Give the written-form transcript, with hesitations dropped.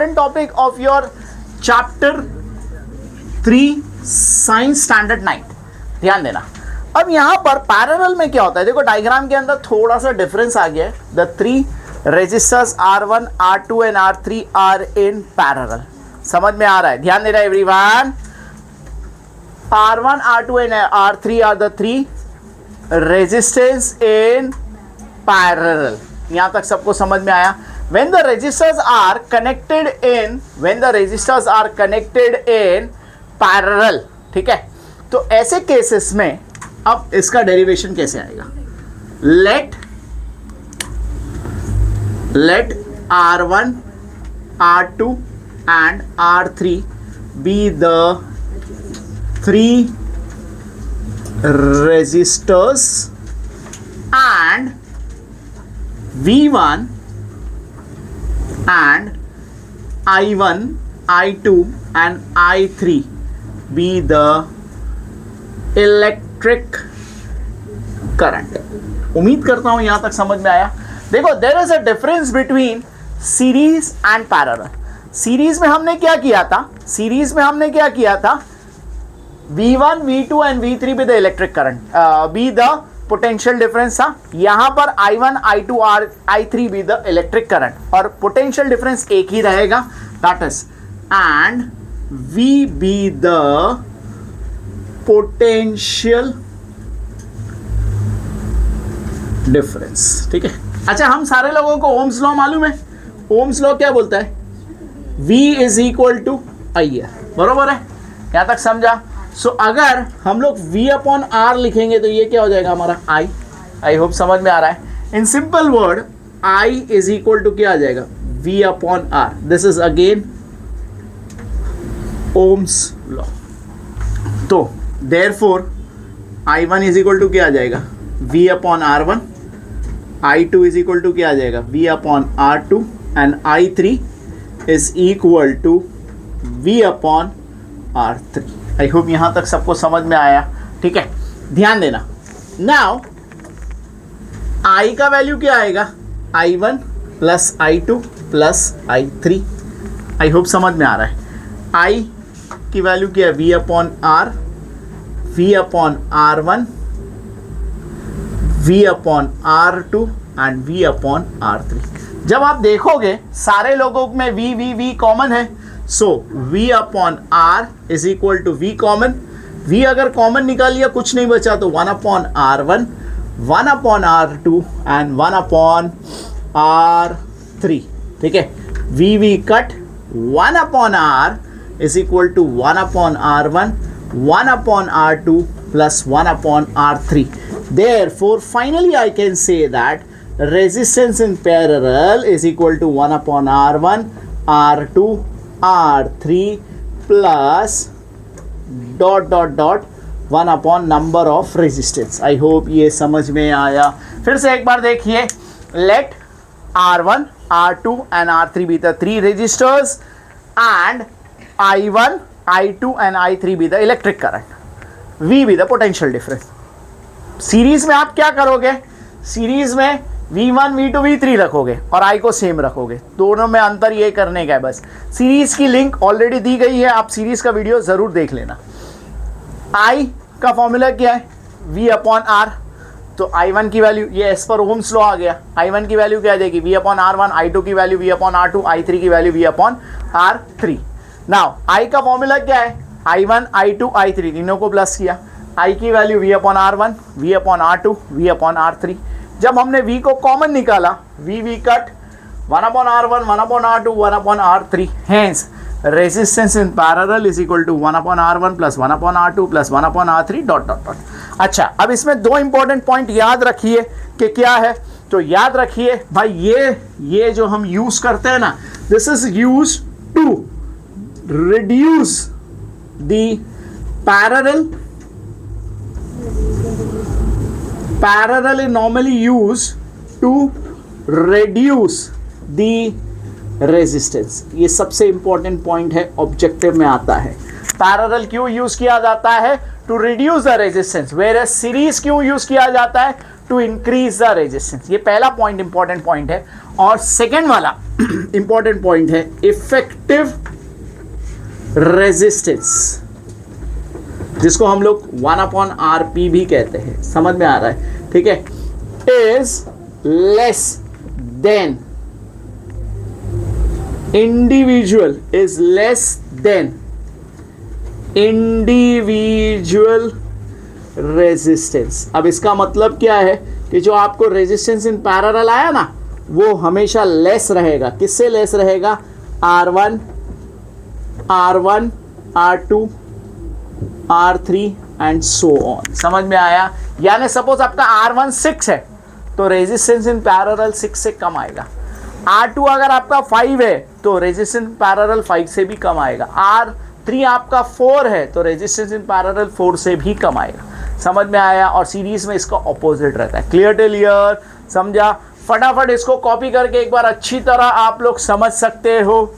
Topic of your chapter 3 science standard 9। ध्यान देना। अब यहां पर पैरेलल में क्या होता है, देखो डायग्राम के अंदर थोड़ा सा डिफरेंस आ गया है। The 3 resistors R1, R2 and R3 are in parallel. समझ में आ रहा है? ध्यान देना everyone. R1, R2 and R3 are the 3 resistance in parallel. यहां तक सबको समझ में आया? When the resistors are connected in parallel, ठीक है। तो ऐसे केसेस में अब इसका डेरिवेशन कैसे आएगा? let R1, R2 and R3 be the 3 resistors and V1 and I1, I2 and I3 be the electric current। उम्मीद करता हूं यहां तक समझ में आया। देखो there is a difference between series and parallel। Series में हमने क्या किया था? V1, V2 and V3 be the electric current, be the potential difference था। यहां पर I1, I2 और I3 भी द इलेक्ट्रिक करंट, और पोटेंशियल डिफरेंस एक ही रहेगा, that is and V be the potential difference. ठीक है। अच्छा, हम सारे लोगों को ओम्स लॉ मालूम है। ओम्स लॉ क्या बोलता है? V is equal to I। बरोबर है? यहां तक समझा? सो अगर हम लोग V अपॉन R लिखेंगे तो ये क्या हो जाएगा हमारा? आई होप समझ में आ रहा है। In simple word I is equal to क्या आ जाएगा? V upon R। This is again Ohm's law. तो therefore I1 is equal to क्या आ जाएगा? V upon R1। I2 is equal to क्या आ जाएगा? V upon R2 and I3 is equal to V upon R3। I hope यहां तक सबको समझ में आया। ठीक है, ध्यान देना। नाउ I का वैल्यू क्या आएगा? I1 plus I2 plus I3। I hope समझ में आ रहा है। I की वैल्यू क्या है? V upon R, V upon R1, V upon R2 and V upon R3। जब आप देखोगे सारे लोगों में V कॉमन है, so V upon R is equal to V common. V अगर कॉमन निकाल लिया, कुछ नहीं बचा, तो 1 upon R1, 1 upon R2 and 1 upon R3। ठीक है। V cut, 1 upon R is equal to 1 upon R1, 1 upon R2 plus 1 upon R3। Therefore, finally I can say that resistance in parallel is equal to 1 upon R1, R2, R3 plus dot 1 upon number of resistance। I hope ये समझ में आया। फिर से एक बार देखिए। Let R1, R2 and R3 be the 3 resistors and I1, I2 and I3 be the electric current, V be the potential difference। Series में आप क्या करोगे? सीरीज में V1, V2, V3 रखोगे और I को सेम रखोगे। दोनों में अंतर ये करने का है बस। सीरीज की लिंक ऑलरेडी दी गई है, आप सीरीज का वीडियो जरूर देख लेना। I का फॉर्मूला क्या है? V upon R। तो I1 की वैल्यू, ये एज पर ओम्स लॉ आ गया। I1 की वैल्यू क्या आ जाएगी? V अपॉन R1, I2 की value V upon R2, I3 की value V upon R3। Now I का फॉर्मूला क्या है? I1, I2, I3 तीनों को प्लस किया। I की value V upon R1, V upon R2, V upon R3। जब हमने V को कॉमन निकाला, V cut, 1 upon R1, 1 upon R2, 1 upon R3। Hence resistance in parallel is equal to 1 upon R1 plus 1 upon R2 plus 1 upon R3 dot. अच्छा, अब इसमें दो important point याद रखिए कि क्या है। तो याद रखिए भाई, ये जो हम यूज करते हैं ना, this is use to reduce the parallel is normally used to reduce the resistance। ये सबसे इंपॉर्टेंट पॉइंट है, ऑब्जेक्टिव में आता है। पैरेलल क्यों यूज किया जाता है? To reduce the resistance. Where series क्यों यूज किया जाता है? To increase the resistance. ये पहला पॉइंट इंपॉर्टेंट पॉइंट है। और सेकेंड वाला इंपॉर्टेंट पॉइंट है इफेक्टिव रेजिस्टेंस, जिसको हम लोग 1/RP भी कहते हैं। समझ में आ रहा है? ठीक है, is less than individual, is less than individual resistance. अब इसका मतलब क्या है कि जो आपको रेजिस्टेंस इन पैरेलल आया ना, वो हमेशा लेस रहेगा। किससे लेस रहेगा? R1, R2, R3 and so on. समझ में आया? यानी सपोज आपका R1 6 है तो रेजिस्टेंस इन पैरेलल 6 से कम आएगा। R2 अगर आपका 5 है तो रेजिस्टेंस इन पैरेलल 5 से भी कम आएगा। R3 आपका 4 है तो रेजिस्टेंस इन पैरेलल 4 से भी कम आएगा। समझ में आया? और सीरीज में इसका ऑपोजिट रहता है। Clear till here? समझा? फटाफट इसको कॉपी करके एक बार अच्छी तरह आप लोग समझ सकते हो।